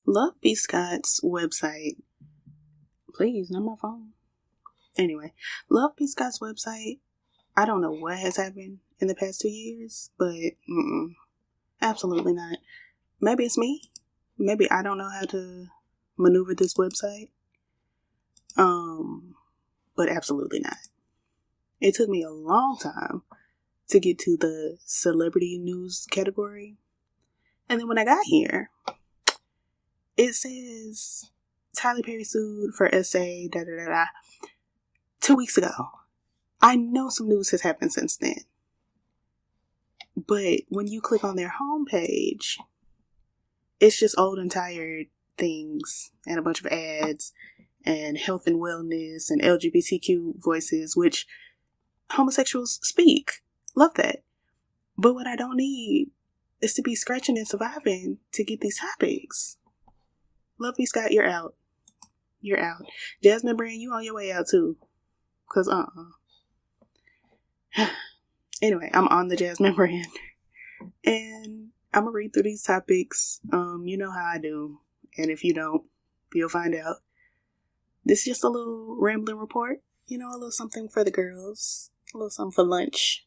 Love B. Scott's website. Please, not my phone. Anyway, Love B. Scott's website. I don't know what has happened in the past 2 years, but absolutely not. Maybe it's me. Maybe I don't know how to maneuver this website. But absolutely not. It took me a long time to get to the celebrity news category. And then when I got here, it says Tyler Perry sued for essay, 2 weeks ago. I know some news has happened since then. But when you click on their homepage, it's just old and tired things and a bunch of ads and health and wellness and LGBTQ voices, which homosexuals speak. Love that. But what I don't need is to be scratching and surviving to get these topics. Love me, Scott, you're out. You're out. Jasmine Brand, you on your way out too. Cause Anyway, I'm on the Jasmine Brand. And I'm gonna read through these topics. You know how I do. And if you don't, you'll find out. This is just a little rambling report. You know, a little something for the girls. A little something for lunch.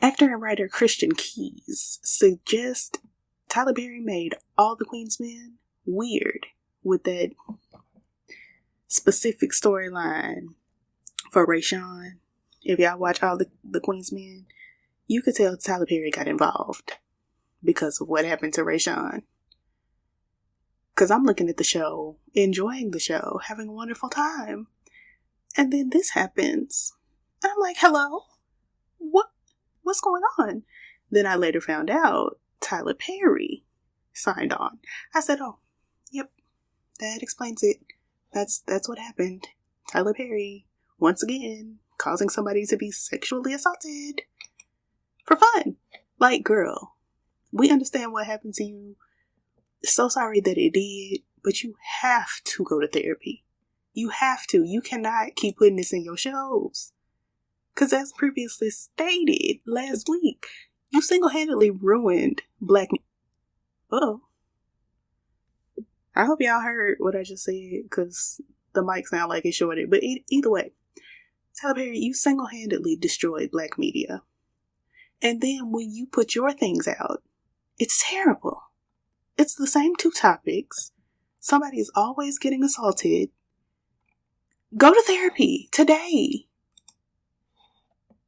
Actor and writer Christian Keys suggests Tyler Perry made all the Queen's Men weird with that specific storyline for Rayshawn. If y'all watch all the Queen's Men, you could tell Tyler Perry got involved because of what happened to Rayshawn. Because I'm looking at the show, enjoying the show, having a wonderful time. And then this happens. And I'm like, hello? What's going on? Then I later found out Tyler Perry signed on. I said, oh, yep, that explains it. That's what happened. Tyler Perry, once again, causing somebody to be sexually assaulted for fun. Like, girl, we understand what happened to you. So sorry that it did, but you have to go to therapy. You have to. You cannot keep putting this in your shows. Because as previously stated last week, you single-handedly ruined black... Uh-oh. I hope y'all heard what I just said, because the mic sound like it shorted. But either way, Tyler Perry, you single-handedly destroyed black media. And then when you put your things out, it's terrible. It's the same two topics. Somebody is always getting assaulted. Go to therapy today.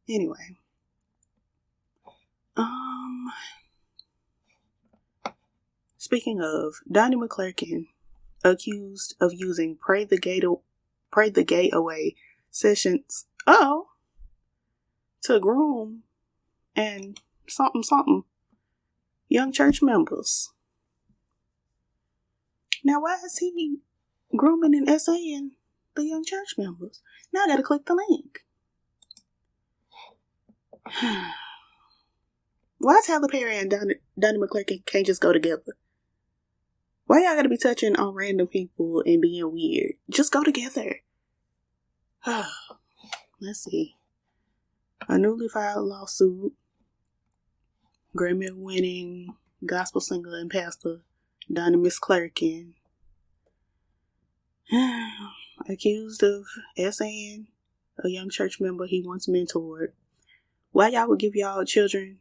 Anyway. Speaking of, Donnie McClurkin accused of using Pray the Gay Away sessions to groom and something young church members. Now, why is he grooming and essaying the young church members? Now I gotta click the link. Why Tyler Perry and Donnie McClurkin can't just go together? Why y'all gotta be touching on random people and being weird? Just go together. Let's see. A newly filed lawsuit. Grammy-winning gospel singer and pastor Donnie McClurkin accused of essaying a young church member he once mentored. Why y'all would give y'all children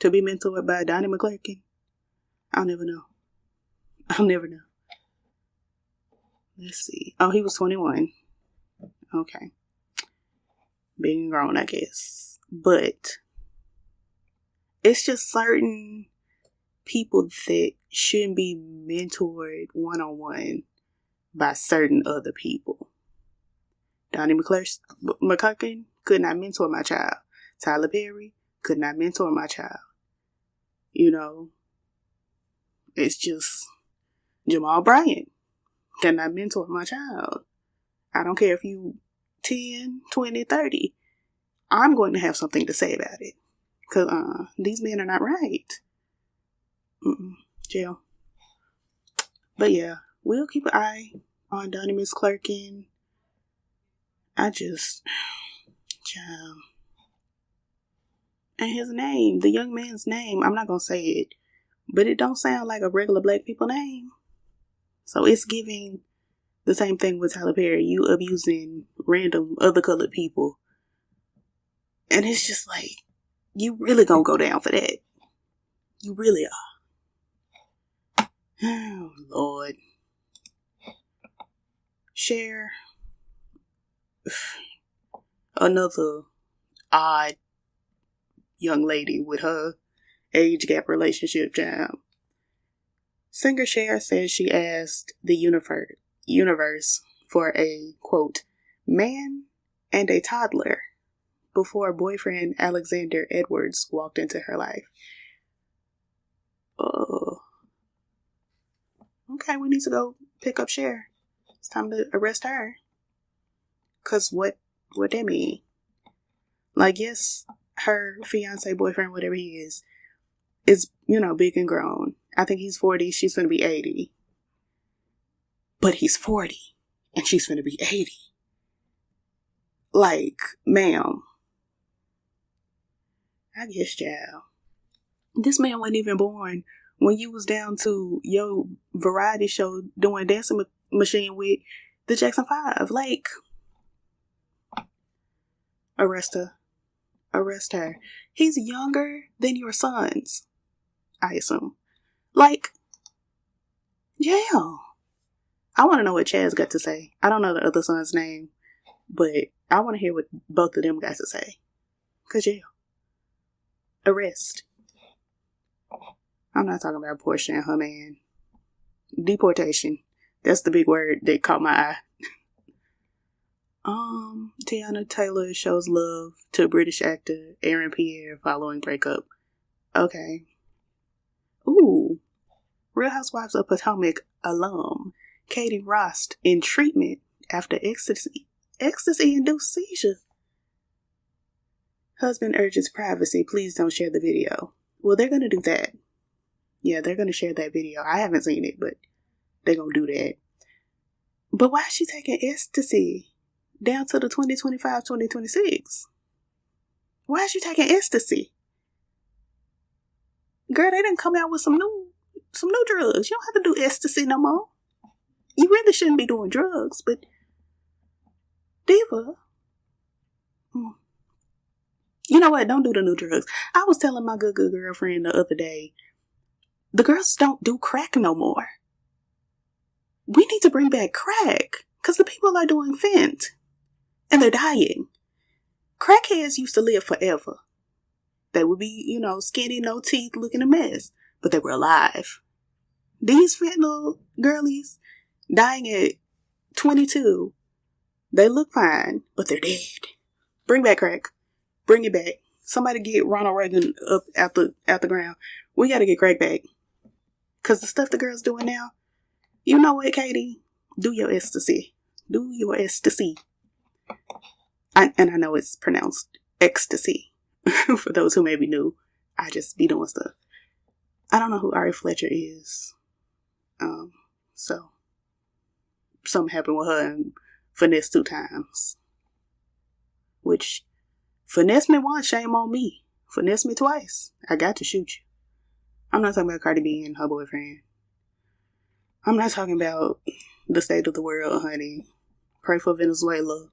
to be mentored by Donnie McClurkin? I'll never know. Let's see. Oh, he was 21. Okay. Big and grown, I guess. But it's just certain people that shouldn't be mentored one-on-one by certain other people. Donnie McClurkin could not mentor my child. Tyler Perry could not mentor my child. You know, it's just Jamal Bryant cannot mentor my child. I don't care if you 10, 20, 30. I'm going to have something to say about it. Because these men are not right. Jail. But yeah, we'll keep an eye on Donnie McClurkin. Child. And his name, the young man's name, I'm not going to say it. but it don't sound like a regular black people name. So it's giving the same thing with Tyler Perry. You abusing random other colored people. And it's just like, you really gonna go down for that. You really are. Oh, Lord. Cher. Another odd young lady with her age gap relationship job. Singer Cher says she asked the universe for a, quote, man and a toddler before boyfriend Alexander Edwards walked into her life. Oh. Okay, we need to go pick up Cher. It's time to arrest her. Cause what that mean? Like, yes, her fiance, boyfriend, whatever he is, big and grown. I think he's 40, she's gonna be 80. But he's 40, and she's gonna be 80. Like, ma'am. I guess, child. This man wasn't even born when you was down to your variety show doing Dancing Machine with the Jackson 5. Like, arrest her. Arrest her. He's younger than your sons, I assume. Like, jail. I want to know what Chad's got to say. I don't know the other son's name, but I want to hear what both of them got to say. Cause jail. Arrest. I'm not talking about Portia and her man. Deportation. That's the big word that caught my eye. Tiana Taylor shows love to British actor Aaron Pierre following breakup. Okay. Ooh. Real Housewives of Potomac alum Katie Rost in treatment after ecstasy-induced seizure. Husband urges privacy. Please don't share the video. Well, they're going to do that. Yeah, they're going to share that video. I haven't seen it, but they're going to do that. But why is she taking ecstasy down to the 2025-2026? Why is she taking ecstasy? Girl, they didn't come out with some new drugs. You don't have to do ecstasy no more. You really shouldn't be doing drugs, but Diva. You know what? Don't do the new drugs. I was telling my good girlfriend the other day, the girls don't do crack no more. We need to bring back crack because the people are doing fent and they're dying. Crackheads used to live forever. They would be, skinny, no teeth, looking a mess, but they were alive. These fentanyl girlies dying at 22, they look fine, but they're dead. Bring back crack. Bring it back. Somebody get Ronald Reagan up out the ground. We gotta get crack back. Cause the stuff the girls doing now, you know what, Katie? Do your ecstasy. Do your ecstasy. And I know it's pronounced ecstasy. For those who may be new, I just be doing stuff. I don't know who Ari Fletcher is. So something happened with her and finesse 2 times. Which, finesse me once, shame on me. Finesse me twice, I got to shoot you. I'm not talking about Cardi B and her boyfriend. I'm not talking about the state of the world, honey. Pray for Venezuela.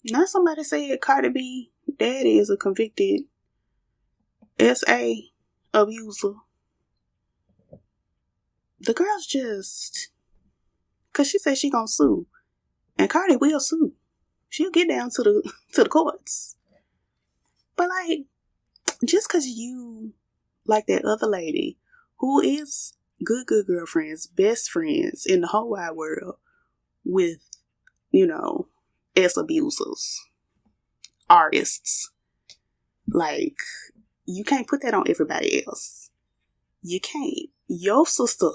Now somebody said Cardi B daddy is a convicted SA abuser. The girl's just, cause she said she gonna sue, and Cardi will sue. She'll get down to the courts. But like, just cause you like that other lady who is good girlfriends, best friends in the whole wide world with, ex-abusers, artists, like, you can't put that on everybody else. You can't. Your sister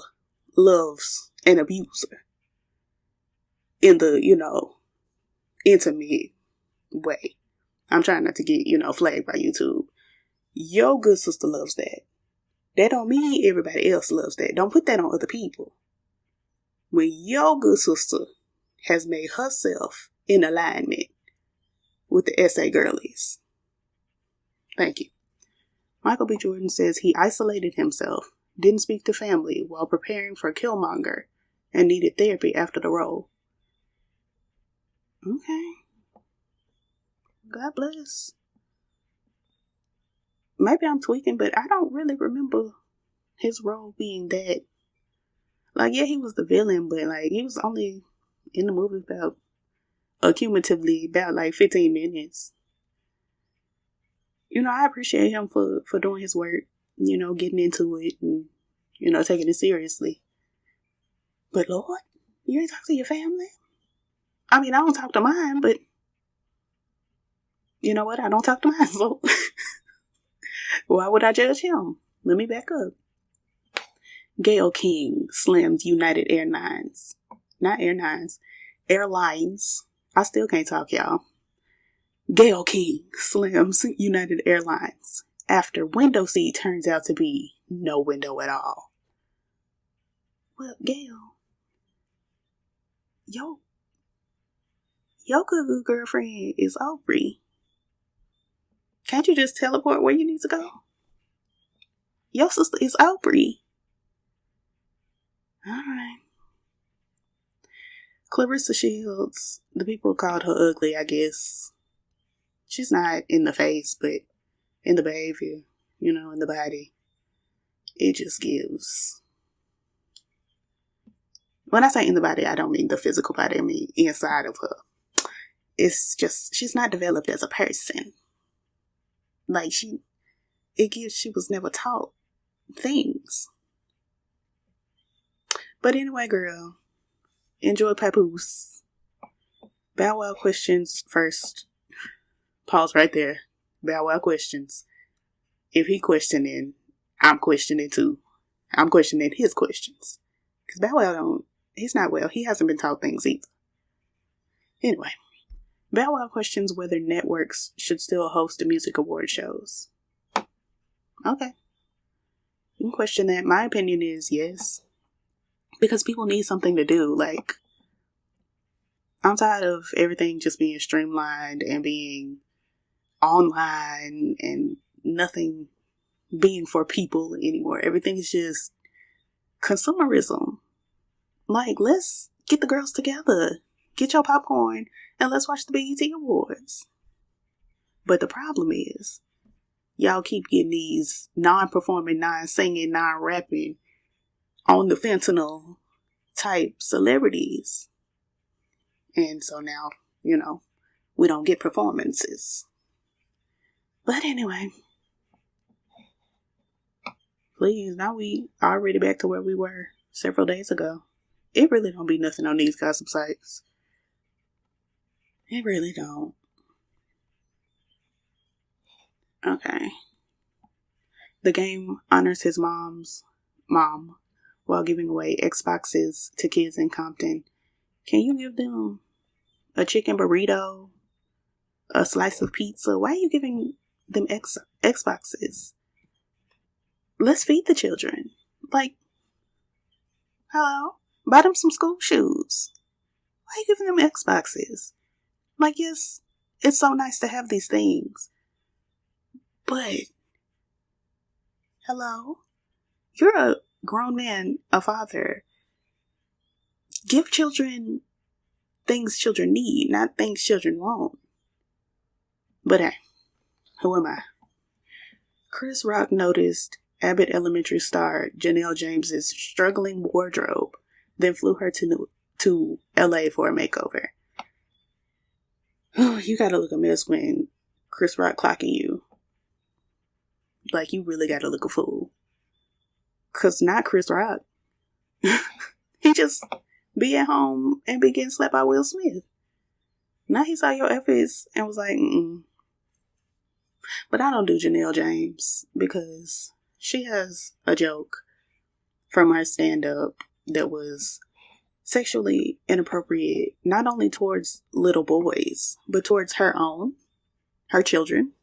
loves an abuser in the, intimate way. I'm trying not to get, flagged by YouTube. Your good sister loves that. That don't mean everybody else loves that. Don't put that on other people. When your good sister has made herself in alignment with the SA girlies, Thank you. Michael B. Jordan says he isolated himself, didn't speak to family while preparing for Killmonger, and needed therapy after the role. Okay. God bless. Maybe I'm tweaking, but I don't really remember his role being that. Like, yeah, he was the villain, but like he was only in the movie about cumulatively about like 15 minutes. You know, I appreciate him for doing his work, you know, getting into it and, you know, taking it seriously. But Lord, you ain't talk to your family? I mean, I don't talk to mine, but you know what? I don't talk to mine, so why would I judge him? Let me back up. Gayle King slams United Airlines. Not Airlines. Airlines. I still can't talk, y'all. Gayle King slams United Airlines after window seat turns out to be no window at all. Well, Gayle, your good girlfriend is Aubrey. Can't you just teleport where you need to go? Your sister is Aubrey. Alright. Clarissa Shields, the people called her ugly, I guess. She's not in the face, but in the behavior, you know, in the body. It just gives. When I say in the body, I don't mean the physical body, I mean inside of her. It's just, she's not developed as a person. Like, she was never taught things. But anyway, girl, enjoy Papoose. Bow Wow questions first. Pause right there. Bow Wow questions. If he questioning, I'm questioning too. I'm questioning his questions. Because Bow Wow he's not well. He hasn't been taught things either. Anyway, Bow Wow questions whether networks should still host the music award shows. Okay. You can question that. My opinion is yes. Because people need something to do. Like, I'm tired of everything just being streamlined and being online and nothing being for people anymore. Everything is just consumerism. Like, let's get the girls together. Get your popcorn and let's watch the BET Awards. But the problem is, y'all keep getting these non-performing, non-singing, non-rapping on the fentanyl type celebrities. And so now, you know, we don't get performances. But anyway, please, now we already back to where we were several days ago. It really don't be nothing on these gossip sites. It really don't. Okay. The game honors his mom's mom while giving away Xboxes to kids in Compton. Can you give them a chicken burrito? A slice of pizza? Why are you giving them Xboxes? Let's feed the children. Like, hello? Buy them some school shoes. Why are you giving them Xboxes? Like, yes, it's so nice to have these things. But, hello? You're a grown man, a father. Give children things children need, not things children want. But hey, who am I? Chris Rock noticed Abbott Elementary star Janelle James's struggling wardrobe, then flew her to LA for a makeover. Oh, you gotta look a mess when Chris Rock clocking you. Like, you really gotta look a fool. 'Cause not Chris Rock. He just be at home and be getting slapped by Will Smith. Now he saw your efforts and was like, But I don't do Janelle James because she has a joke from her stand-up that was sexually inappropriate, not only towards little boys, but towards her children,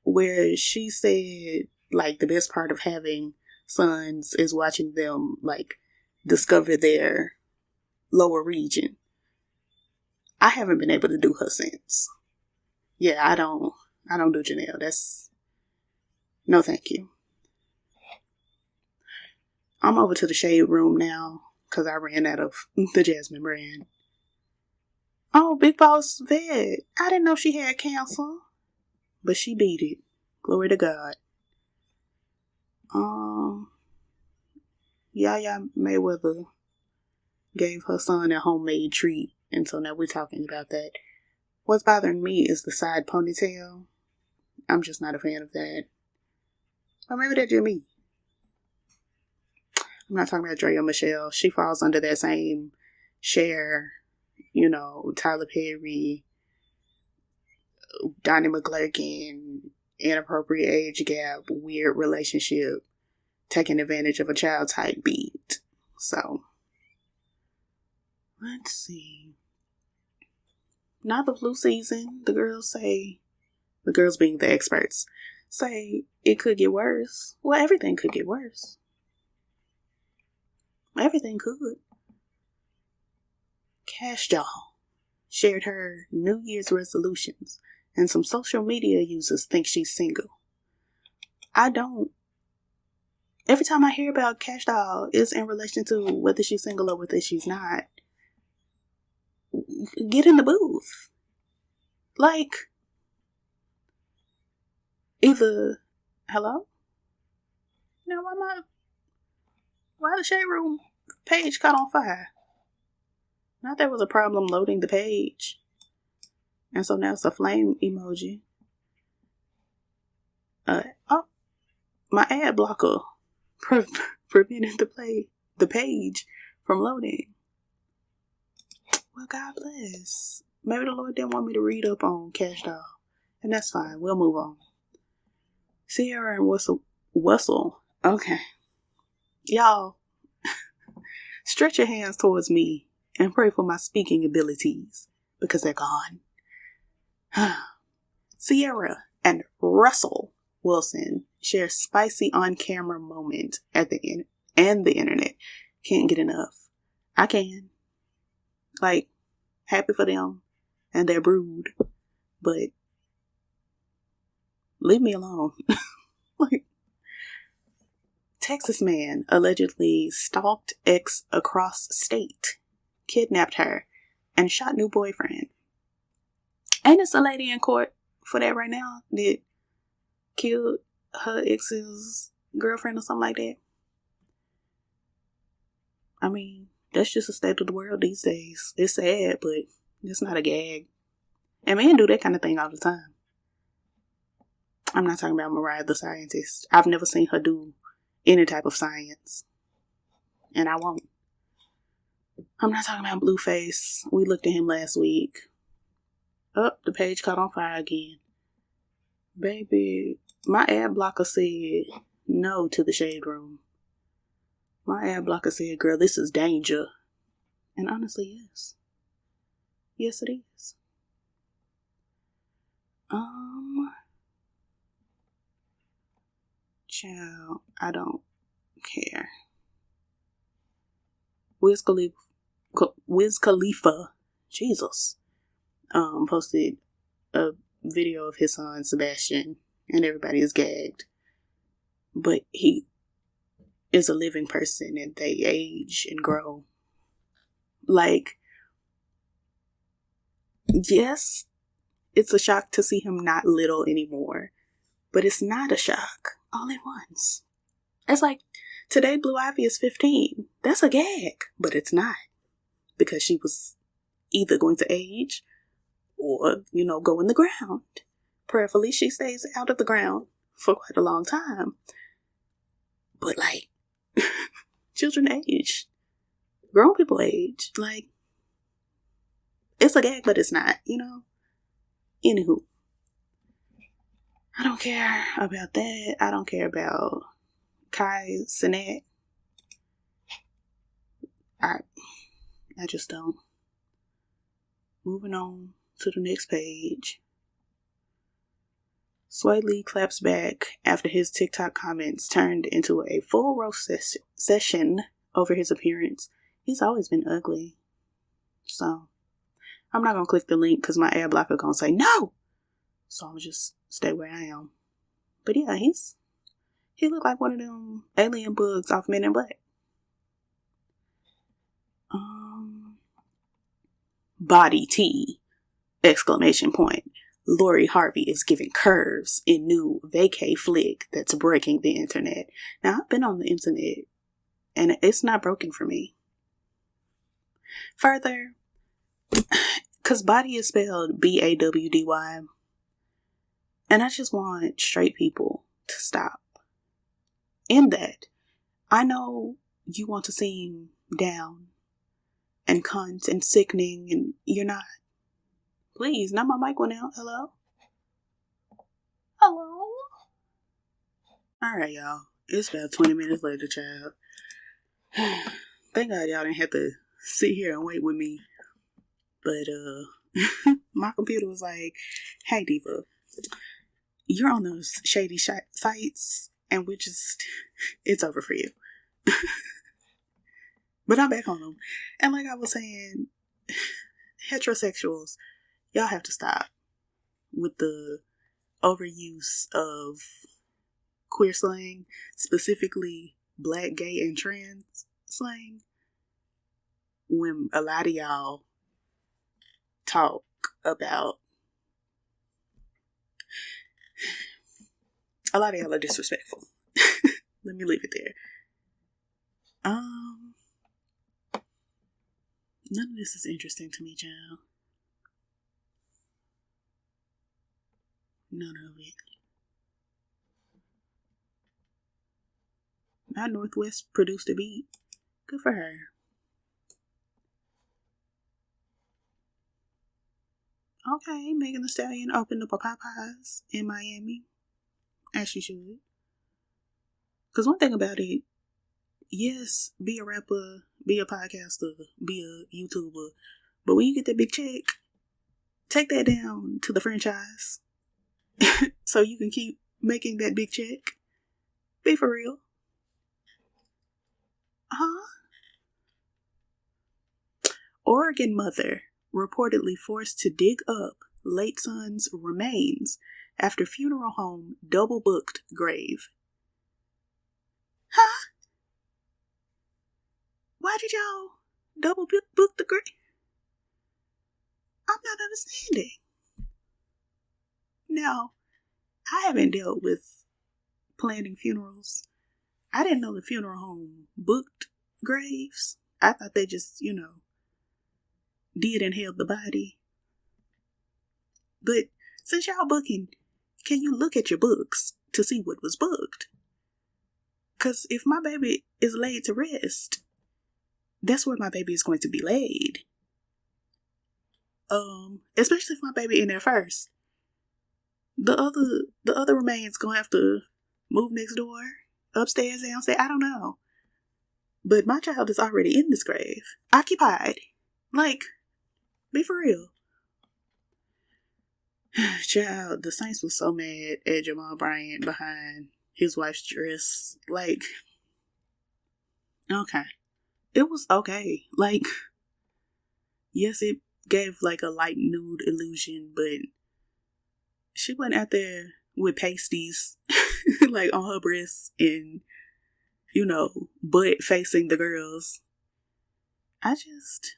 where she said, like, the best part of having sons is watching them, like, discover their lower region. I haven't been able to do her since. Yeah, I don't I don't do Janelle. That's no thank you. I'm over to the shade room now because I ran out of the Jasmine brand. Oh, Big Boss Vet. I didn't know she had cancer. But she beat it. Glory to God. Yaya Mayweather gave her son a homemade treat. And so now we're talking about that. What's bothering me is the side ponytail. I'm just not a fan of that. Or maybe that's just me. I'm not talking about Dre or Michelle. She falls under that same Cher, Tyler Perry, Donnie McClurkin, inappropriate age gap, weird relationship, taking advantage of a child type beat. So, let's see. Not the flu season. The girls being the experts, say it could get worse. Well, everything could get worse. Everything could. Cash Doll shared her New Year's resolutions, and some social media users think she's single. I don't. Every time I hear about Cash Doll, it's in relation to whether she's single or whether she's not. Get in the booth. Like, either, hello? Now, why the shade room page caught on fire? Not there was a problem loading the page. And so now it's a flame emoji. My ad blocker prevented the page from loading. Well, God bless. Maybe the Lord didn't want me to read up on Cash Doll. And that's fine. We'll move on. Sierra and Wessel. Okay. Y'all, stretch your hands towards me and pray for my speaking abilities because they're gone. Sierra and Russell Wilson share spicy on-camera moment at the end, and the internet can't get enough. I can. Like, happy for them and their brood, but leave me alone. Like, Texas man allegedly stalked ex across state, kidnapped her, and shot new boyfriend. Ain't this a lady in court for that right now that killed her ex's girlfriend or something like that? I mean, that's just the state of the world these days. It's sad, but it's not a gag. And men do that kind of thing all the time. I'm not talking about Mariah the scientist. I've never seen her do any type of science. And I won't. I'm not talking about Blueface. We looked at him last week. Oh, the page caught on fire again. Baby, my ad blocker said no to the shade room. My ad blocker said, girl, this is danger. And honestly, yes. Yes, it is. Child, I don't care. Wiz Khalifa, Jesus, posted a video of his son Sebastian, and everybody is gagged. But he is a living person, and they age and grow. Like, yes, it's a shock to see him not little anymore, but it's not a shock all at once. It's like, today Blue Ivy is 15. That's a gag, but it's not. Because she was either going to age or, go in the ground. Prayerfully, she stays out of the ground for quite a long time. But, like, children age. Grown people age. Like, it's a gag, but it's not, Anywho. I don't care about that. I don't care about Kai Cenat. I just don't. Moving on to the next page. Sway Lee claps back after his TikTok comments turned into a full roast session over his appearance. He's always been ugly. So, I'm not going to click the link because my ad blocker going to say, no! So I'm just stay where I am. But yeah, he looked like one of them alien bugs off Men in Black. Body tea! Exclamation point. Lori Harvey is giving curves in new vacay flick that's breaking the internet. Now, I've been on the internet, and it's not broken for me. Further, because body is spelled Bawdy, and I just want straight people to stop. In that, I know you want to seem down and cunt and sickening, and you're not. Please, not my mic went out. Hello? Hello? Alright, y'all. It's about 20 minutes later, child. Thank God y'all didn't have to sit here and wait with me. But, my computer was like, hey, Diva, you're on those shady sites, and it's over for you. But I'm back on them. And like I was saying, heterosexuals, y'all have to stop with the overuse of queer slang, specifically black, gay, and trans slang, when a lot of y'all talk about, a lot of y'all are disrespectful. Let me leave it there. None of this is interesting to me, child. None of it. Not Northwest produced a beat. Good for her. Okay, Megan Thee Stallion opened up a Popeyes in Miami. As she should. Because one thing about it, yes, be a rapper, be a podcaster, be a YouTuber, but when you get that big check, take that down to the franchise so you can keep making that big check. Be for real. Huh? Oregon mother reportedly forced to dig up late son's remains after funeral home double booked grave. Huh? Why did y'all double book the grave? I'm not understanding. Now, I haven't dealt with planning funerals. I didn't know the funeral home booked graves. I thought they just, did and held the body. But since y'all booking, can you look at your books to see what was booked? Because if my baby is laid to rest, that's where my baby is going to be laid. Especially if my baby in there first. The other remains gonna have to move next door, upstairs, downstairs, I don't know. But my child is already in this grave, occupied. Like, be for real. Child, the Saints was so mad at Jamal Bryant behind his wife's dress. Like, okay. It was okay. Like, yes, it gave like a light nude illusion, but she went out there with pasties like on her breasts and, butt facing the girls. I just,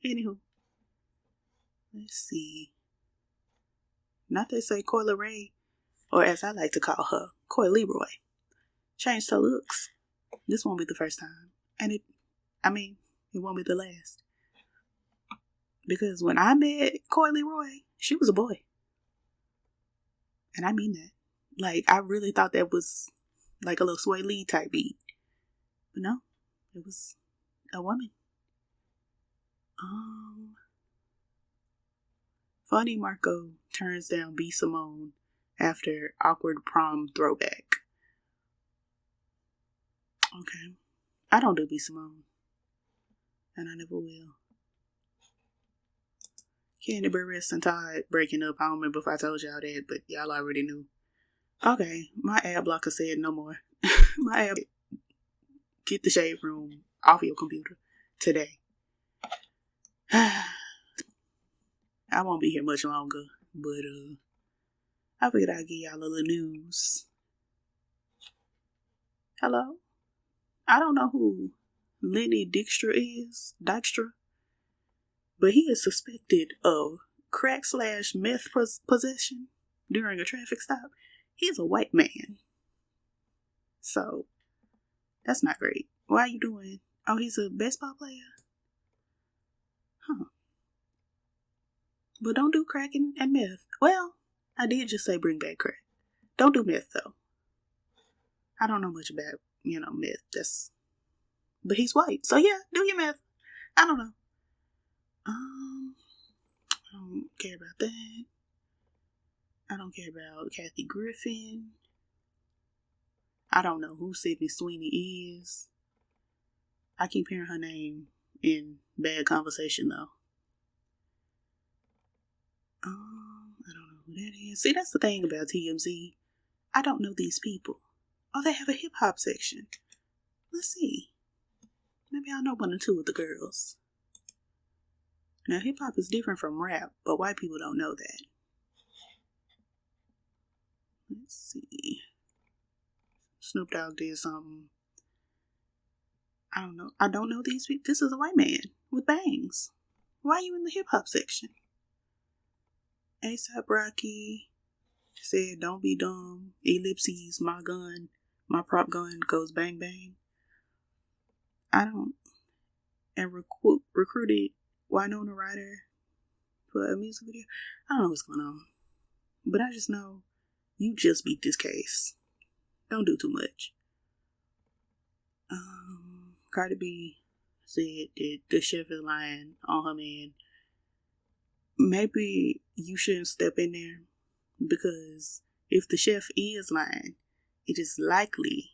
Anywho. Let's see. Not they say Coy Leray, or as I like to call her, Coy Leroy, changed her looks. This won't be the first time. And it won't be the last. Because when I met Coy Leroy, she was a boy. And I mean that. Like, I really thought that was like a little Sway Lee type beat. But no, it was a woman. Funny Marco turns down B. Simone after awkward prom throwback. Okay. I don't do B. Simone. And I never will. Candy Burris and Todd breaking up. I don't remember if I told y'all that, but y'all already knew. Okay. My ad blocker said no more. My ad... Get the shade room off your computer today. I won't be here much longer, but I figured I'd give y'all a little news. Hello? I don't know who Lenny Dykstra, but he is suspected of crack/meth possession during a traffic stop. He's a white man. So, that's not great. Why are you doing? Oh, he's a baseball player? Huh. But don't do crack and meth. Well, I did just say bring back crack. Don't do meth, though. I don't know much about, meth. But he's white. So, yeah, do your meth. I don't know. I don't care about that. I don't care about Kathy Griffin. I don't know who Sydney Sweeney is. I keep hearing her name in bad conversation, though. I don't know who that is. See, that's the thing about TMZ. I don't know these people. Oh, they have a hip-hop section. Let's see. Maybe I know one or two of the girls. Now, hip-hop is different from rap, but white people don't know that. Let's see. Snoop Dogg did something. I don't know. I don't know these people. This is a white man with bangs. Why are you in the hip-hop section? A$AP Rocky said, don't be dumb. Ellipses, my prop gun goes bang bang. And recruited Winona Ryder for a music video. I don't know what's going on. But I just know you just beat this case. Don't do too much. Cardi B said that the chef is lying on her man. Maybe you shouldn't step in there, because if the chef is lying, it is likely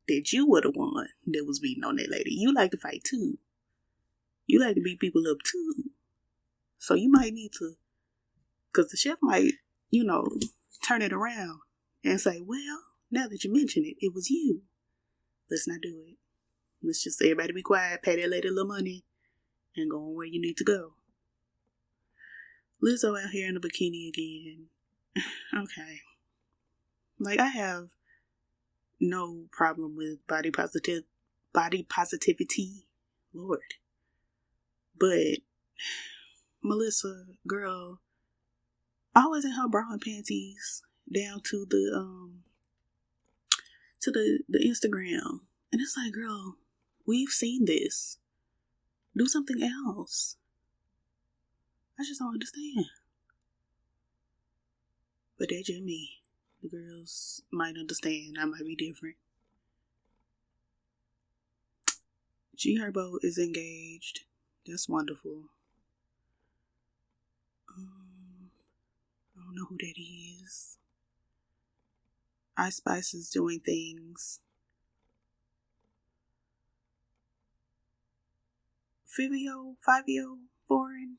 that you were the one that was beating on that lady. You like to fight too. You like to beat people up too. So you might need to, because the chef might, turn it around and say, well, now that you mention it, it was you. Let's not do it. Let's just everybody be quiet, pay that lady a little money, and go on where you need to go. Lizzo out here in a bikini again. Okay. Like, I have no problem with body positivity. Lord. But Melissa, girl, always in her bra and panties down to the Instagram. And it's like, girl, we've seen this. Do something else. I just don't understand. But that's just me. The girls might understand. I might be different. G Herbo is engaged. That's wonderful. I don't know who that is. Ice Spice is doing things. Fivio, foreign.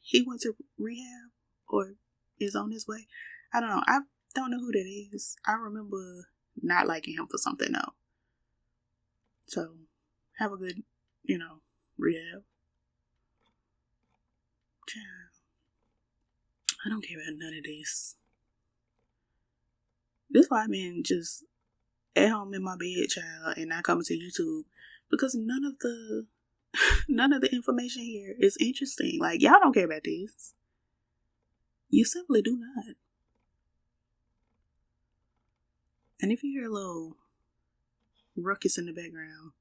He went to rehab or is on his way. I don't know. I don't know who that is. I remember not liking him for something though. So, have a good, rehab. Child. I don't care about none of this. This is why I've been just at home in my bed, child, and not coming to YouTube, because none of the information here is interesting. Like, y'all don't care about this. You simply do not. And if you hear a little ruckus in the background,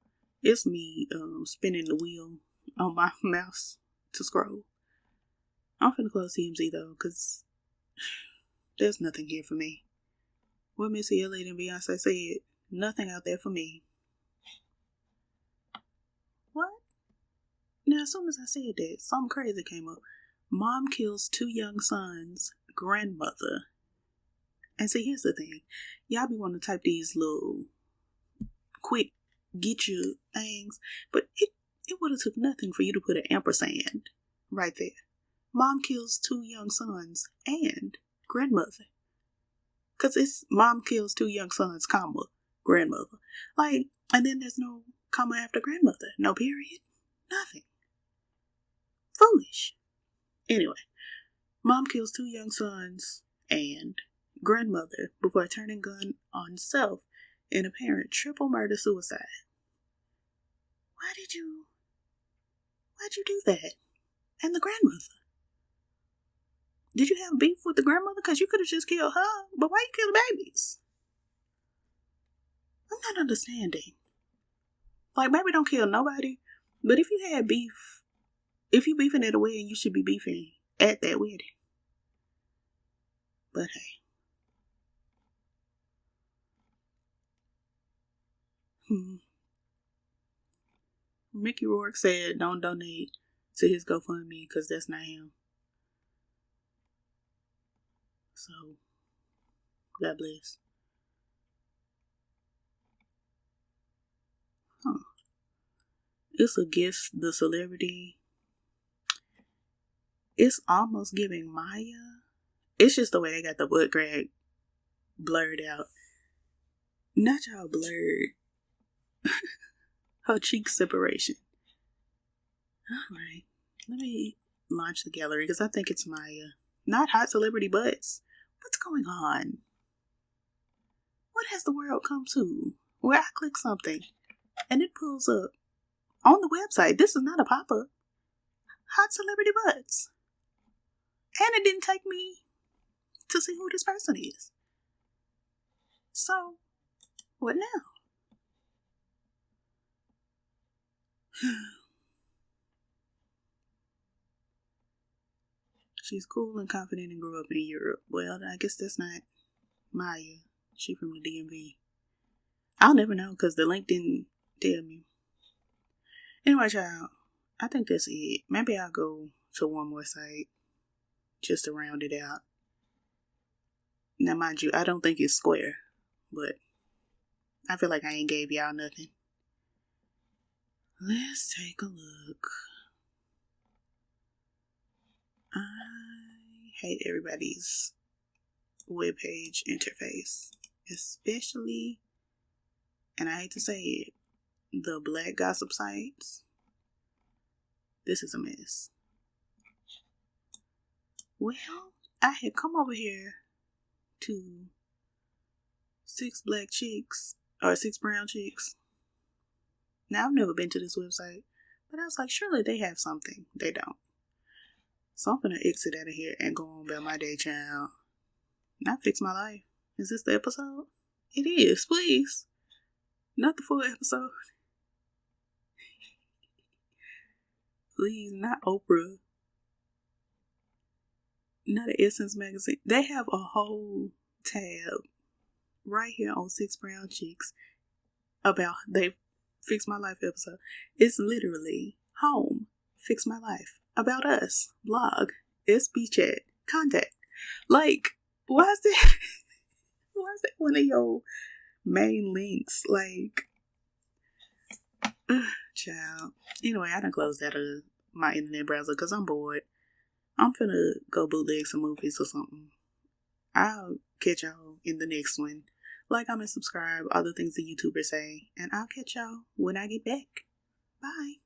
it's me spinning the wheel on my mouse to scroll. I'm finna close TMZ though, because there's nothing here for me. What Missy Elliott and Beyonce said, nothing out there for me. What? Now, as soon as I said that, something crazy came up. Mom kills 2 young sons, grandmother. And see, here's the thing. Y'all be wanting to type these little quick, get you things, but it would have took nothing for you to put an ampersand right there. Mom kills 2 young sons and grandmother. Because it's mom kills 2 young sons, comma, grandmother. Like, and then there's no comma after grandmother. No period. Nothing. Foolish. Anyway, mom kills 2 young sons and grandmother before turning gun on self in apparent triple murder-suicide. Why'd you do that? And the grandmother? Did you have beef with the grandmother? Because you could have just killed her, but why you kill the babies? I'm not understanding. Like, maybe don't kill nobody, but if you had beef, if you beefing at a wedding, you should be beefing at that wedding. But hey. Mickey Rourke said don't donate to his GoFundMe because that's not him. So, God bless. It's against the celebrity. It's almost giving Maya. It's just the way they got the butt crack blurred out. Not y'all blurred. Her cheek separation. Alright. Let me launch the gallery because I think it's Maya. Not hot celebrity butts. What's going on? What has the world come to? Where I click something and it pulls up on the website. This is not a pop-up. Hot celebrity butts. And it didn't take me to see who this person is. So, what now? She's cool and confident and grew up in Europe. Well, I guess that's not Maya. She from the DMV. I'll never know because the link didn't tell me. Anyway, child, I think that's it. Maybe I'll go to one more site just to round it out. Now, mind you, I don't think it's square, but I feel like I ain't gave y'all nothing. Let's take a look. I hate everybody's webpage interface, especially, and I hate to say it, the black gossip sites. This is a mess. Well, I had come over here to 6 black chicks, or 6 brown chicks. Now, I've never been to this website, but I was like, surely they have something. They don't. So I'm gonna exit out of here and go on about my day, child. Not fix my life. Is this the episode? It is, please. Not the full episode. Please, not Oprah. Not the Essence magazine. They have a whole tab right here on 6 Brown Chicks about they Fix My Life episode. It's literally home, Fix My Life, about us, blog, SB chat, contact. Like, why is that one of your main links? Like, child. Anyway, I done closed out of my internet browser because I'm bored. I'm finna go bootleg some movies or something. I'll catch y'all in the next one. Like, comment, subscribe, all the things the YouTubers say. And I'll catch y'all when I get back. Bye.